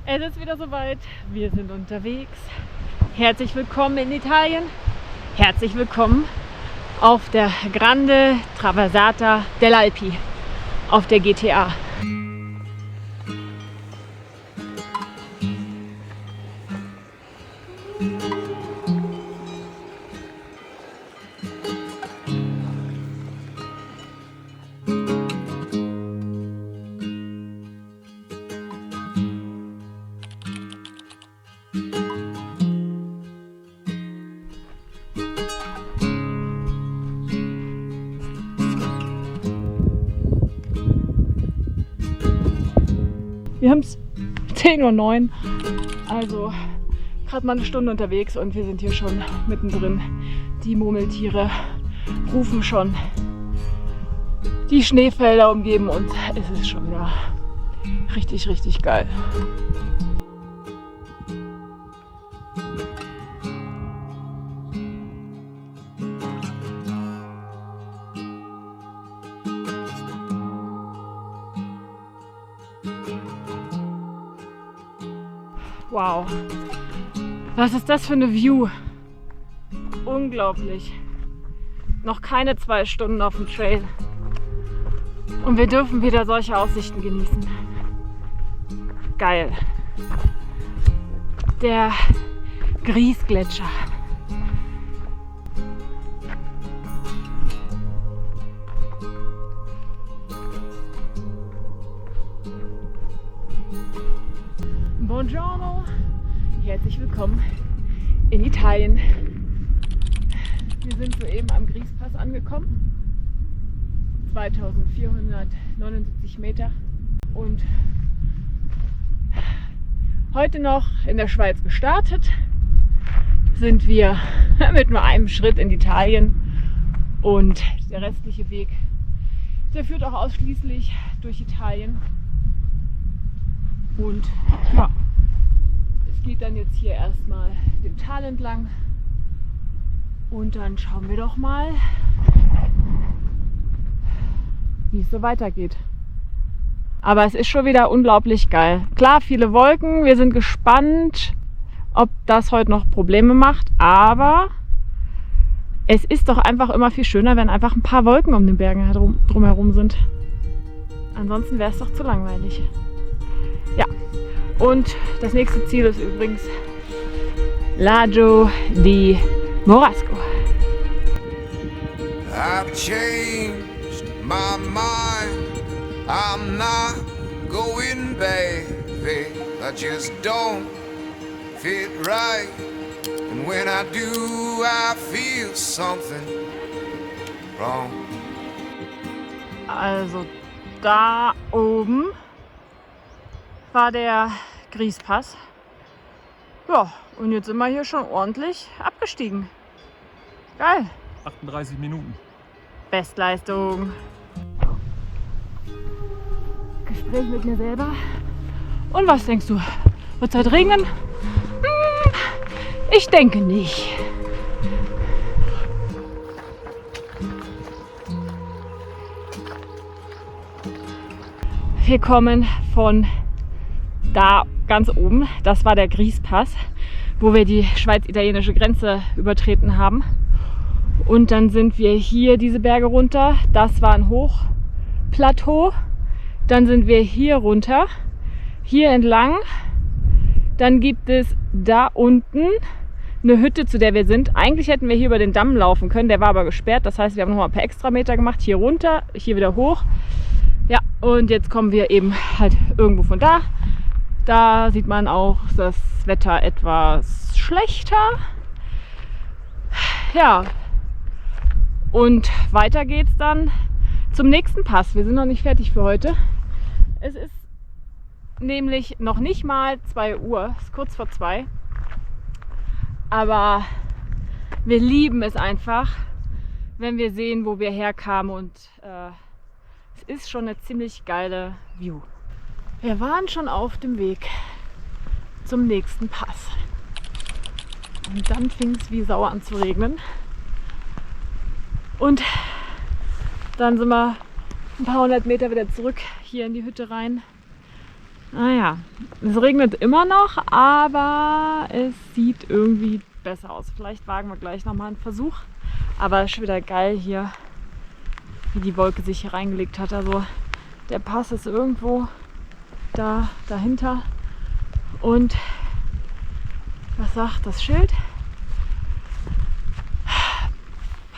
Es ist wieder soweit, wir sind unterwegs. Herzlich willkommen in Italien. Herzlich willkommen auf der Grande Traversata dell'Alpi, auf der GTA. Wir haben es 10:09 Uhr, also gerade mal eine Stunde unterwegs und wir sind hier schon mittendrin. Die Murmeltiere rufen schon, die Schneefelder umgeben uns. Es ist schon wieder richtig, richtig geil. Wow, was ist das für eine View? Unglaublich. Noch keine 2 Stunden auf dem Trail. Und wir dürfen wieder solche Aussichten genießen. Geil. Der Griesgletscher. Buongiorno, herzlich willkommen in Italien. Wir sind soeben am Griespass angekommen, 2479 Meter, und heute noch in der Schweiz gestartet. Sind wir mit nur einem Schritt in Italien und der restliche Weg, der führt auch ausschließlich durch Italien. Und ja, es geht dann jetzt hier erstmal dem Tal entlang und dann schauen wir doch mal, wie es so weitergeht. Aber es ist schon wieder unglaublich geil. Klar, viele Wolken, wir sind gespannt, ob das heute noch Probleme macht, aber es ist doch einfach immer viel schöner, wenn einfach ein paar Wolken um den Bergen drumherum sind. Ansonsten wäre es doch zu langweilig. Ja, und das nächste Ziel ist übrigens Lago di Morasco. I've changed my mind. I'm not going back there. I just don't fit right. And when I do, I feel something wrong. Also da oben war der Griespass. Ja, und jetzt sind wir hier schon ordentlich abgestiegen. Geil. 38 Minuten. Bestleistung. Gespräch mit mir selber. Und was denkst du? Wird es heute regnen? Ich denke nicht. Wir kommen von da ganz oben, das war der Griespass, wo wir die schweiz-italienische Grenze übertreten haben. Und dann sind wir hier diese Berge runter, das war ein Hochplateau. Dann sind wir hier runter, hier entlang. Dann gibt es da unten eine Hütte, zu der wir sind. Eigentlich hätten wir hier über den Damm laufen können, der war aber gesperrt. Das heißt, wir haben nochmal ein paar Extrameter gemacht, hier runter, hier wieder hoch. Ja, und jetzt kommen wir eben halt irgendwo von da. Da sieht man auch das Wetter etwas schlechter. Ja, und weiter geht's dann zum nächsten Pass. Wir sind noch nicht fertig für heute. Es ist nämlich noch nicht mal 2 Uhr, es ist kurz vor 2. Aber wir lieben es einfach, wenn wir sehen, wo wir herkamen, und es ist schon eine ziemlich geile View. Wir waren schon auf dem Weg zum nächsten Pass. Und dann fing es wie Sau an zu regnen. Und dann sind wir ein paar hundert Meter wieder zurück hier in die Hütte rein. Naja, es regnet immer noch, aber es sieht irgendwie besser aus. Vielleicht wagen wir gleich nochmal einen Versuch. Aber es ist wieder geil hier, wie die Wolke sich hier reingelegt hat. Also der Pass ist irgendwo dahinter. Und was sagt das Schild?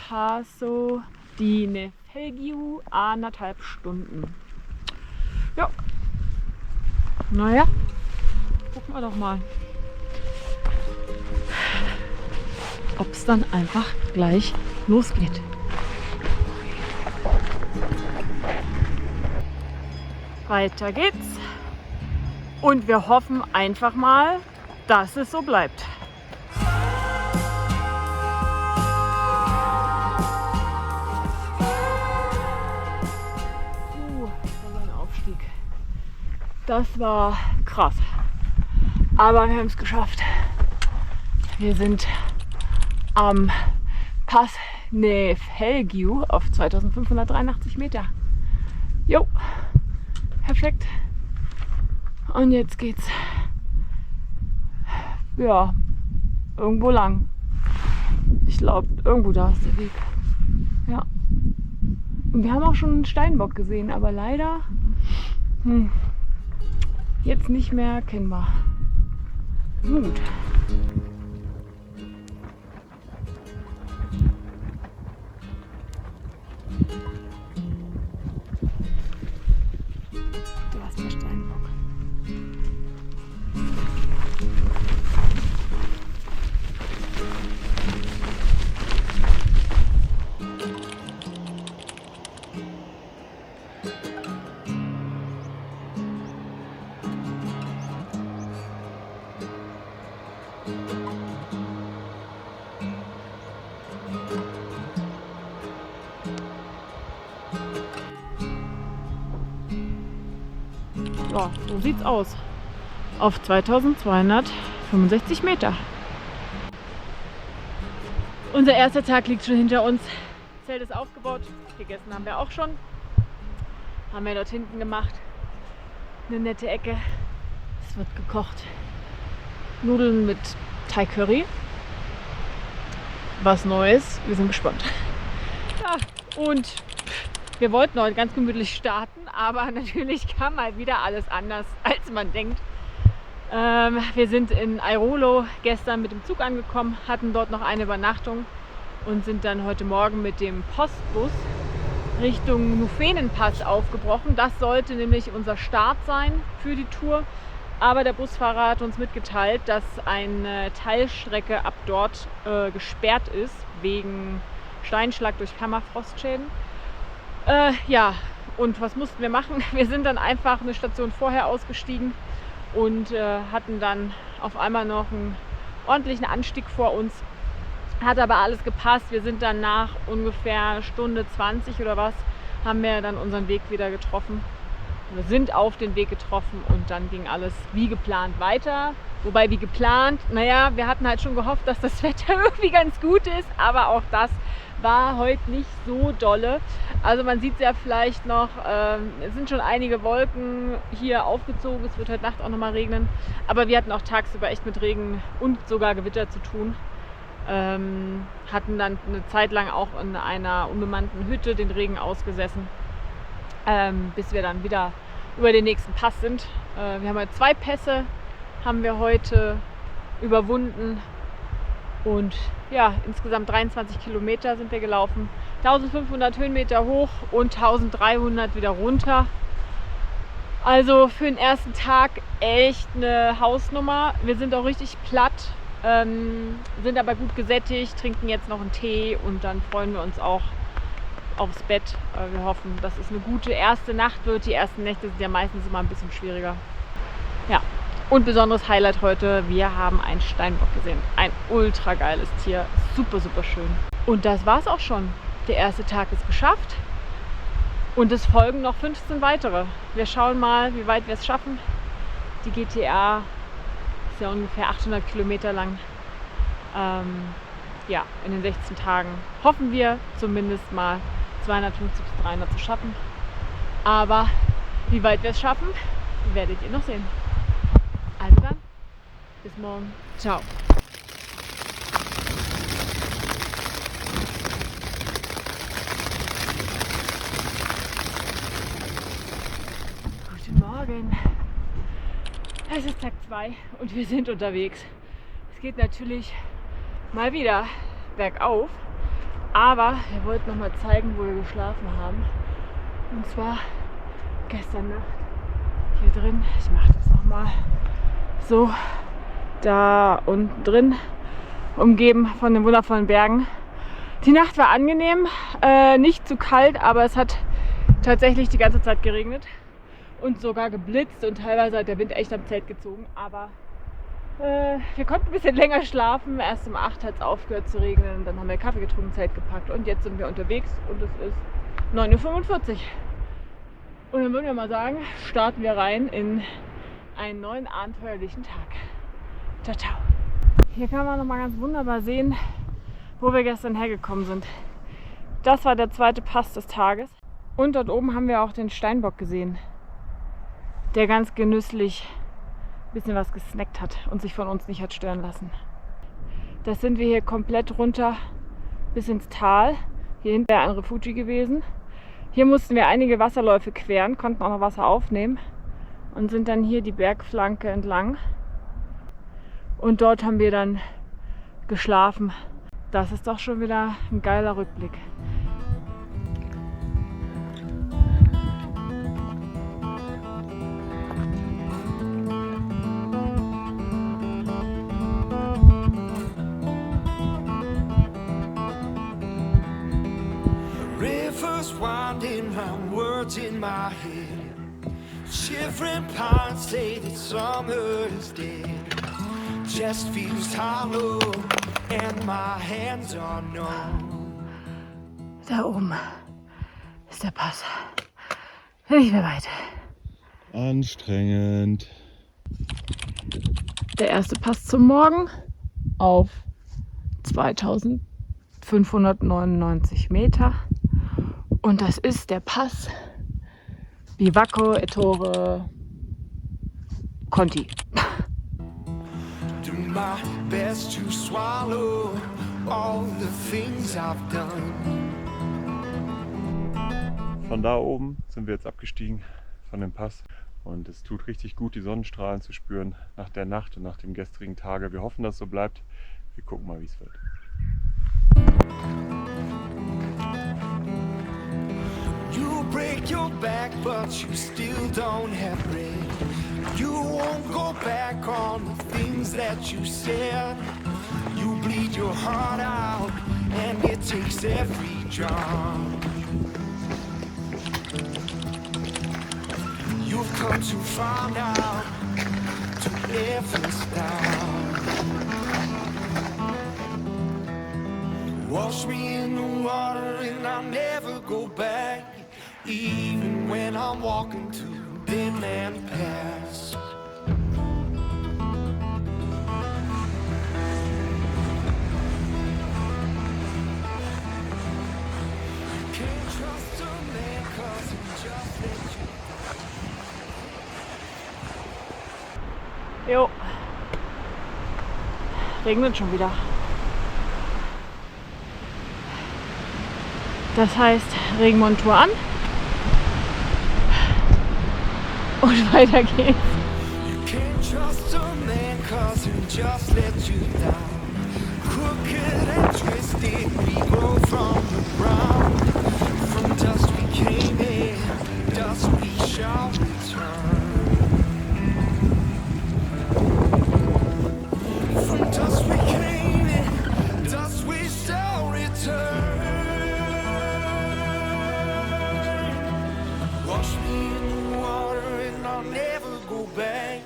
Passo di Nefelgiu, 1,5 Stunden. Ja. Naja, gucken wir doch mal, ob es dann einfach gleich losgeht. Weiter geht's. Und wir hoffen einfach mal, dass es so bleibt. Das war ein Aufstieg. Das war krass. Aber wir haben es geschafft. Wir sind am Pass Nefelgiu auf 2583 Meter. Jo, perfekt. Und jetzt geht's ja irgendwo lang. Ich glaube, irgendwo da ist der Weg. Ja. Und wir haben auch schon einen Steinbock gesehen, aber leider jetzt nicht mehr erkennbar. Gut. Da ist der Steinbock. Ja, so sieht's aus. Auf 2265 Meter. Unser erster Tag liegt schon hinter uns. Das Zelt ist aufgebaut. Gegessen haben wir auch schon. Haben wir dort hinten gemacht. Eine nette Ecke. Es wird gekocht. Nudeln mit Thai Curry. Was Neues. Wir sind gespannt. Ja, und wir wollten heute ganz gemütlich starten, aber natürlich kam mal wieder alles anders, als man denkt. Wir sind in Airolo gestern mit dem Zug angekommen, hatten dort noch eine Übernachtung und sind dann heute Morgen mit dem Postbus Richtung Nufenenpass aufgebrochen. Das sollte nämlich unser Start sein für die Tour. Aber der Busfahrer hat uns mitgeteilt, dass eine Teilstrecke ab dort gesperrt ist, wegen Steinschlag durch Permafrostschäden. Ja, und was mussten wir machen? Wir sind dann einfach eine Station vorher ausgestiegen und hatten dann auf einmal noch einen ordentlichen Anstieg vor uns. Hat aber alles gepasst. Wir sind dann nach ungefähr Stunde 20 oder was, haben wir dann unseren Weg wieder getroffen. Wir sind auf den Weg getroffen und dann ging alles wie geplant weiter. Wobei wie geplant, naja, wir hatten halt schon gehofft, dass das Wetter irgendwie ganz gut ist, aber auch das war heute nicht so dolle. Also man sieht es ja vielleicht noch, es sind schon einige Wolken hier aufgezogen, es wird heute Nacht auch nochmal regnen. Aber wir hatten auch tagsüber echt mit Regen und sogar Gewitter zu tun. Hatten dann eine Zeit lang auch in einer unbemannten Hütte den Regen ausgesessen, bis wir dann wieder über den nächsten Pass sind. Wir haben heute 2 Pässe, haben wir heute überwunden. Und ja, insgesamt 23 Kilometer sind wir gelaufen. 1500 Höhenmeter hoch und 1300 wieder runter. Also für den ersten Tag echt eine Hausnummer. Wir sind auch richtig platt, sind aber gut gesättigt, trinken jetzt noch einen Tee und dann freuen wir uns auch aufs Bett. Wir hoffen, dass es eine gute erste Nacht wird. Die ersten Nächte sind ja meistens immer ein bisschen schwieriger. Ja. Und besonderes Highlight heute, wir haben einen Steinbock gesehen. Ein ultra geiles Tier, super, super schön. Und das war's auch schon. Der erste Tag ist geschafft und es folgen noch 15 weitere. Wir schauen mal, wie weit wir es schaffen. Die GTA ist ja ungefähr 800 Kilometer lang. Ja, in den 16 Tagen hoffen wir zumindest mal 250 bis 300 zu schaffen. Aber wie weit wir es schaffen, werdet ihr noch sehen. Bis morgen. Ciao. Guten Morgen. Es ist Tag 2 und wir sind unterwegs. Es geht natürlich mal wieder bergauf, aber wir wollten noch mal zeigen, wo wir geschlafen haben. Und zwar gestern Nacht hier drin. Ich mache das noch mal so, da unten drin, umgeben von den wundervollen Bergen. Die Nacht war angenehm, nicht zu kalt, aber es hat tatsächlich die ganze Zeit geregnet und sogar geblitzt und teilweise hat der Wind echt am Zelt gezogen, aber wir konnten ein bisschen länger schlafen. Erst um 8 hat es aufgehört zu regnen, dann haben wir Kaffee getrunken, Zelt gepackt und jetzt sind wir unterwegs und es ist 9:45 Uhr. Und dann würden wir mal sagen, starten wir rein in einen neuen abenteuerlichen Tag. Ciao, ciao. Hier kann man noch mal ganz wunderbar sehen, wo wir gestern hergekommen sind. Das war der zweite Pass des Tages. Und dort oben haben wir auch den Steinbock gesehen, der ganz genüsslich ein bisschen was gesnackt hat und sich von uns nicht hat stören lassen. Das sind wir hier komplett runter bis ins Tal. Hier hinten wäre ein Refugi gewesen. Hier mussten wir einige Wasserläufe queren, konnten auch noch Wasser aufnehmen und sind dann hier die Bergflanke entlang. Und dort haben wir dann geschlafen. Das ist doch schon wieder ein geiler Rückblick. Rivers winding round words in my head. Shivering pines say that summer is dead. Chest feels hollow and my hands are numb. Da oben ist der Pass. Nicht mehr weit. Anstrengend. Der erste Pass zum Morgen auf 2599 Meter. Und das ist der Pass Bivacco Ettore Conti. Do my best to swallow all the things I've done. Von da oben sind wir jetzt abgestiegen von dem Pass und es tut richtig gut, die Sonnenstrahlen zu spüren nach der Nacht und nach dem gestrigen Tage. Wir hoffen, dass es so bleibt. Wir gucken mal, wie es wird. You break your back, but you still don't have bread. You won't go back on the things that you said. You bleed your heart out, and it takes every drop. You've come too far now to ever stop. Wash me in the water and I'll never go back. Even when I'm walking to Dead Man Pass. Can't trust a man 'cause he just let you. Jo. Regnet schon wieder. Das heißt, Regenmontur an. Und weiter geht's. You can't trust a man 'cause he just let you down. Crooked and twisted, we grow from the ground. From dust we came in, dust we shall return. From dust we came in, dust we shall return. Wash me in the water and I'll never go back.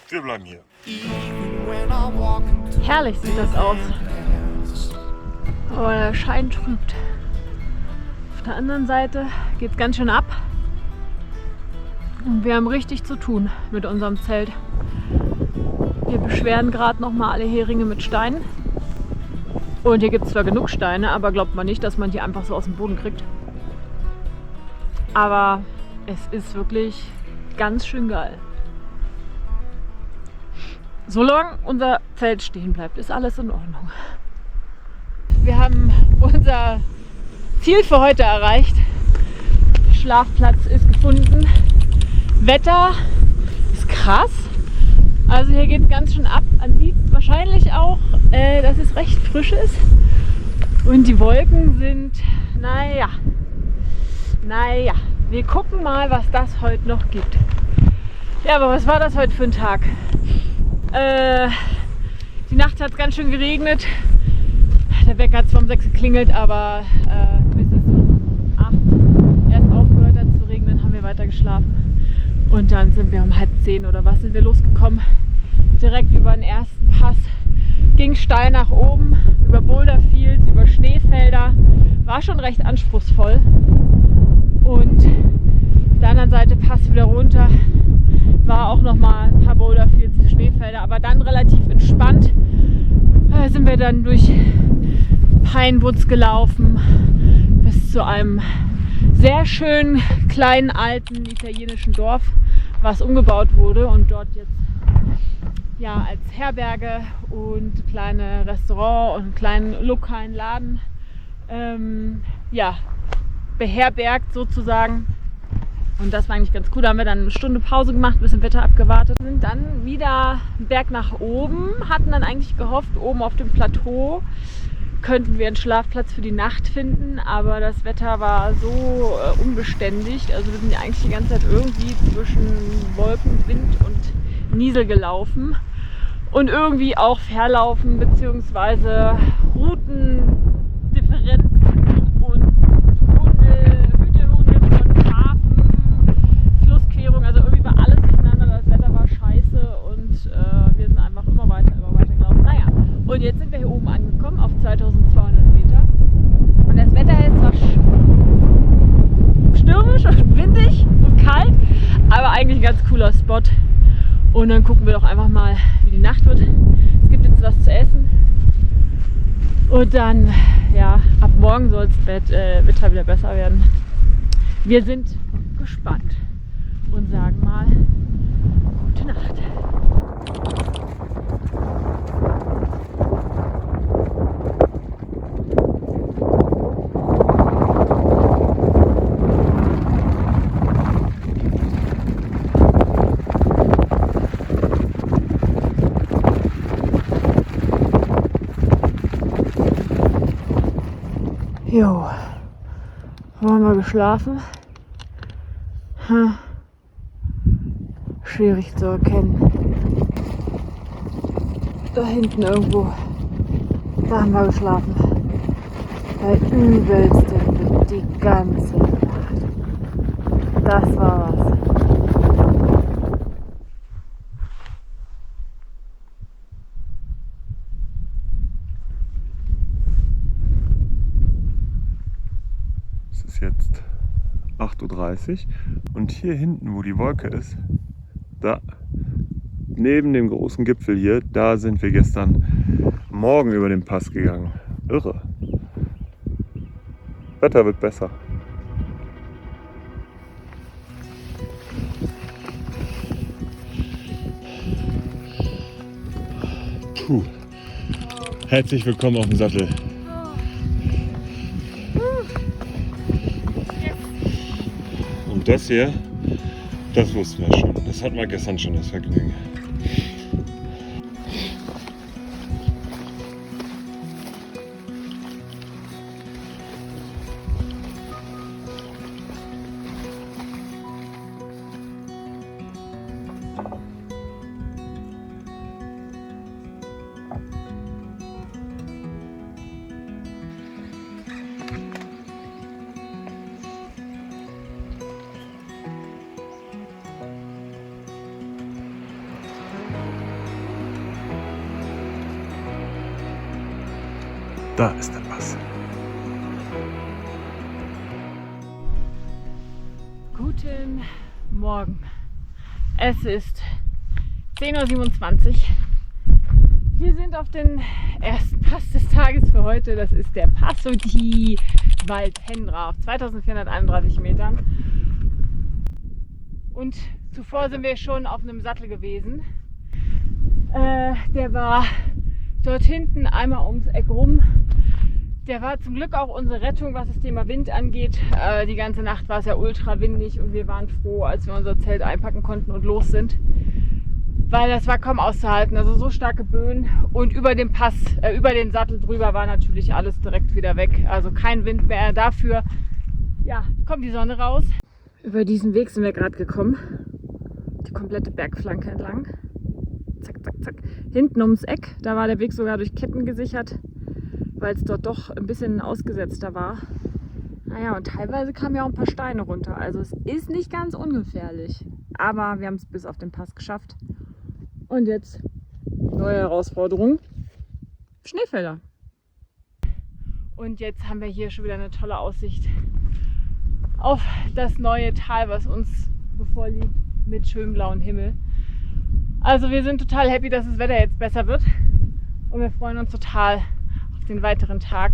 Wir bleiben hier. Even when I'm walking to Herrlich sieht das aus. paths. Aber der Schein trübt. Auf der anderen Seite geht es ganz schön ab. Und wir haben richtig zu tun mit unserem Zelt. Wir beschweren gerade noch mal alle Heringe mit Steinen. Und hier gibt es zwar genug Steine, aber glaubt man nicht, dass man die einfach so aus dem Boden kriegt. Aber es ist wirklich ganz schön geil. Solange unser Zelt stehen bleibt, ist alles in Ordnung. Wir haben unser Ziel für heute erreicht. Schlafplatz ist gefunden. Wetter ist krass. Also hier geht es ganz schön ab. Man sieht wahrscheinlich auch, dass es recht frisch ist. Und die Wolken sind, naja. Wir gucken mal, was das heute noch gibt. Ja, aber was war das heute für ein Tag? Die Nacht hat es ganz schön geregnet. Der Wecker hat zwar um 6 geklingelt, aber bis es um 8 erst aufgehört hat zu regnen, haben wir weiter geschlafen. Und dann sind wir um 9:30 oder was sind wir losgekommen. Direkt über den ersten Pass. Ging steil nach oben, über Boulderfields, über Schneefelder. War schon recht anspruchsvoll. Und auf der anderen Seite Pass wieder runter. War auch noch mal ein paar Boulderfields, Schneefelder, aber dann relativ entspannt. Sind wir dann durch Pinewoods gelaufen bis zu einem sehr schönen kleinen alten italienischen Dorf, was umgebaut wurde und dort jetzt ja als Herberge und kleine Restaurant und einen kleinen lokalen Laden beherbergt sozusagen. Und das war eigentlich ganz cool. Da haben wir dann eine Stunde Pause gemacht, ein bisschen Wetter abgewartet. Sind dann wieder einen Berg nach oben, hatten dann eigentlich gehofft, oben auf dem Plateau könnten wir einen Schlafplatz für die Nacht finden, aber das Wetter war so unbeständig. Also wir sind ja eigentlich die ganze Zeit irgendwie zwischen Wolken, Wind und Niesel gelaufen und irgendwie auch verlaufen bzw. Routendifferenzen und Hütehunde von Hafen, Flussquerung, also irgendwie war alles durcheinander, das Wetter war scheiße und wir sind einfach immer weiter gelaufen. Naja, und jetzt sind wir hier oben angekommen auf 2200 Meter und das Wetter ist zwar stürmisch und windig und kalt, aber eigentlich ein ganz cooler Spot. Und dann gucken wir doch einfach mal, wie die Nacht wird. Es gibt jetzt was zu essen. Und dann, ja, ab morgen soll das Wetter wieder besser werden. Wir sind gespannt und sagen mal gute Nacht. Jo, haben wir geschlafen? Schwierig zu erkennen. Da hinten irgendwo, da haben wir geschlafen. Bei übelste die ganze Nacht. Das war was. Jetzt 8:30 Uhr und hier hinten, wo die Wolke ist, da neben dem großen Gipfel hier, da sind wir gestern Morgen über den Pass gegangen. Irre. Wetter wird besser. Puh. Herzlich willkommen auf dem Sattel. Und das hier, das wussten wir schon. Das hatten wir gestern schon, das Vergnügen. Da ist der Pass. Guten Morgen. Es ist 10:27 Uhr. Wir sind auf den ersten Pass des Tages für heute. Das ist der Passo di Valtendra auf 2431 Metern. Und zuvor sind wir schon auf einem Sattel gewesen. Der war dort hinten einmal ums Eck rum. Der war zum Glück auch unsere Rettung, was das Thema Wind angeht. Die ganze Nacht war es ja ultra windig und wir waren froh, als wir unser Zelt einpacken konnten und los sind. Weil das war kaum auszuhalten, also so starke Böen und über den Pass, über den Sattel drüber war natürlich alles direkt wieder weg. Also kein Wind mehr. Dafür, ja, kommt die Sonne raus. Über diesen Weg sind wir gerade gekommen. Die komplette Bergflanke entlang. Zack, zack, zack. Hinten ums Eck, da war der Weg sogar durch Ketten gesichert, weil es dort doch ein bisschen ausgesetzter war. Naja, und teilweise kamen ja auch ein paar Steine runter. Also es ist nicht ganz ungefährlich. Aber wir haben es bis auf den Pass geschafft. Und jetzt neue Herausforderung, Schneefelder. Und jetzt haben wir hier schon wieder eine tolle Aussicht auf das neue Tal, was uns bevorliegt, mit schönem blauen Himmel. Also wir sind total happy, dass das Wetter jetzt besser wird. Und wir freuen uns total auf den weiteren Tag.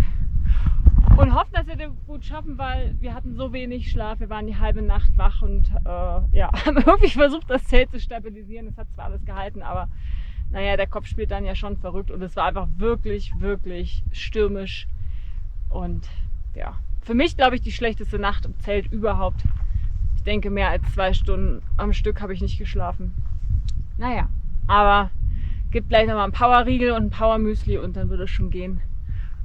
Und hoffen, dass wir das gut schaffen, weil wir hatten so wenig Schlaf. Wir waren die halbe Nacht wach und ja, haben irgendwie versucht, das Zelt zu stabilisieren. Es hat zwar alles gehalten, aber naja, der Kopf spielt dann ja schon verrückt. Und es war einfach wirklich, wirklich stürmisch. Und ja, für mich, glaube ich, die schlechteste Nacht im Zelt überhaupt. Ich denke, mehr als 2 Stunden am Stück habe ich nicht geschlafen. Naja, aber gibt gleich nochmal einen Powerriegel und ein Powermüsli und dann wird es schon gehen.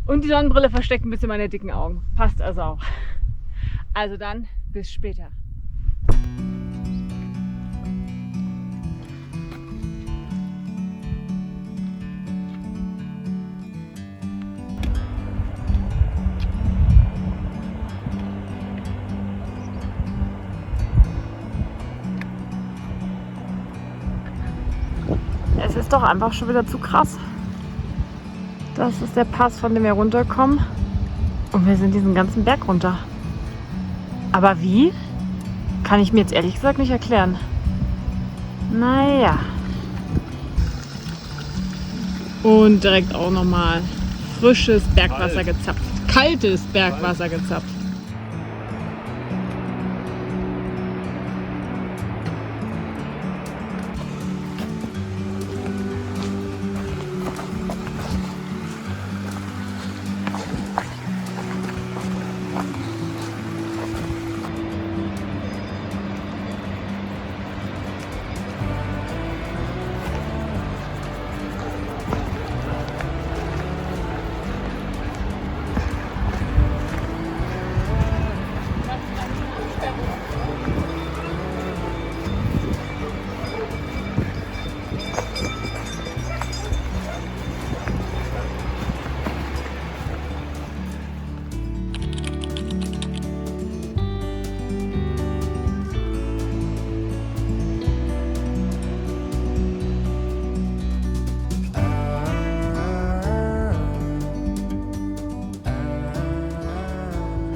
Und die Sonnenbrille versteckt ein bisschen meine dicken Augen. Passt also auch. Also dann, bis später. Es ist doch einfach schon wieder zu krass. Das ist der Pass, von dem wir runterkommen. Und wir sind diesen ganzen Berg runter. Aber wie? Kann ich mir jetzt ehrlich gesagt nicht erklären. Naja. Und direkt auch nochmal frisches Bergwasser gezapft. Kaltes Bergwasser gezapft.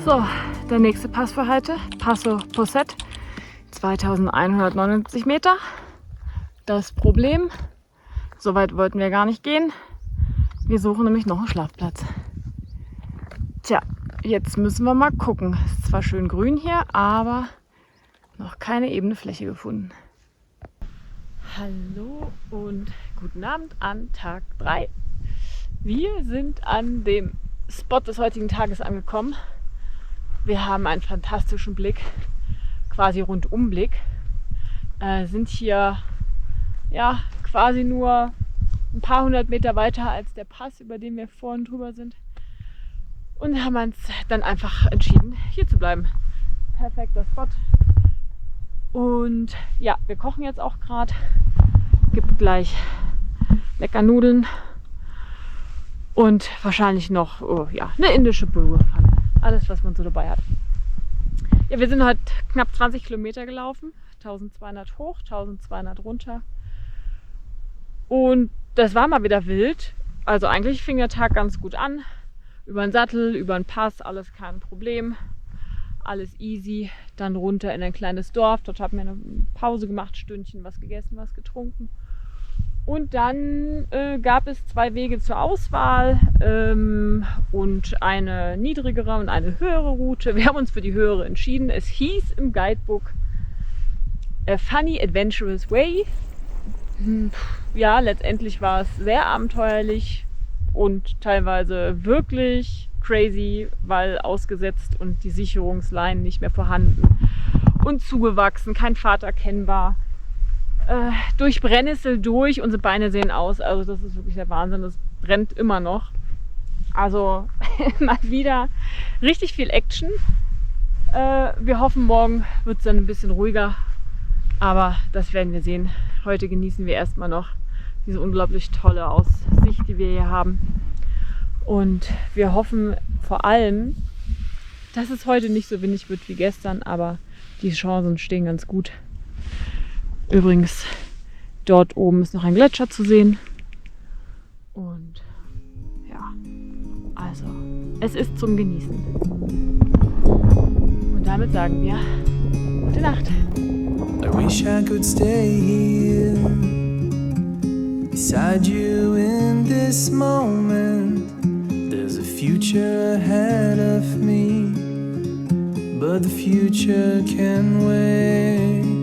So, der nächste Pass für heute, Passo Posset, 2179 Meter. Das Problem, so weit wollten wir gar nicht gehen. Wir suchen nämlich noch einen Schlafplatz. Tja, jetzt müssen wir mal gucken. Es ist zwar schön grün hier, aber noch keine ebene Fläche gefunden. Hallo und guten Abend an Tag 3. Wir sind an dem Spot des heutigen Tages angekommen. Wir haben einen fantastischen Blick, quasi Rundumblick. Sind hier ja quasi nur ein paar hundert Meter weiter als der Pass, über den wir vorhin drüber sind. Und haben uns dann einfach entschieden, hier zu bleiben. Perfekter Spot. Und ja, wir kochen jetzt auch gerade. Gibt gleich lecker Nudeln und wahrscheinlich noch eine indische Bulgur-Pfanne. Alles, was man so dabei hat. Ja, wir sind heute knapp 20 Kilometer gelaufen. 1200 hoch, 1200 runter. Und das war mal wieder wild. Also eigentlich fing der Tag ganz gut an. Über den Sattel, über den Pass, alles kein Problem. Alles easy. Dann runter in ein kleines Dorf. Dort haben wir eine Pause gemacht, Stündchen was gegessen, was getrunken. Und dann gab es 2 Wege zur Auswahl und eine niedrigere und eine höhere Route. Wir haben uns für die höhere entschieden. Es hieß im Guidebook A Funny Adventurous Way. ja, letztendlich war es sehr abenteuerlich und teilweise wirklich crazy, weil ausgesetzt und die Sicherungsleinen nicht mehr vorhanden und zugewachsen, kein Pfad erkennbar. Durch Brennnessel durch, unsere Beine sehen aus, also das ist wirklich der Wahnsinn, das brennt immer noch. Also mal wieder richtig viel Action. Wir hoffen, morgen wird es dann ein bisschen ruhiger, aber das werden wir sehen. Heute genießen wir erstmal noch diese unglaublich tolle Aussicht, die wir hier haben. Und wir hoffen vor allem, dass es heute nicht so windig wird wie gestern, aber die Chancen stehen ganz gut. Übrigens, dort oben ist noch ein Gletscher zu sehen. Und ja, also, es ist zum Genießen. Und damit sagen wir gute Nacht. I wish I could stay here beside you in this moment. There's a future ahead of me, but the future can wait.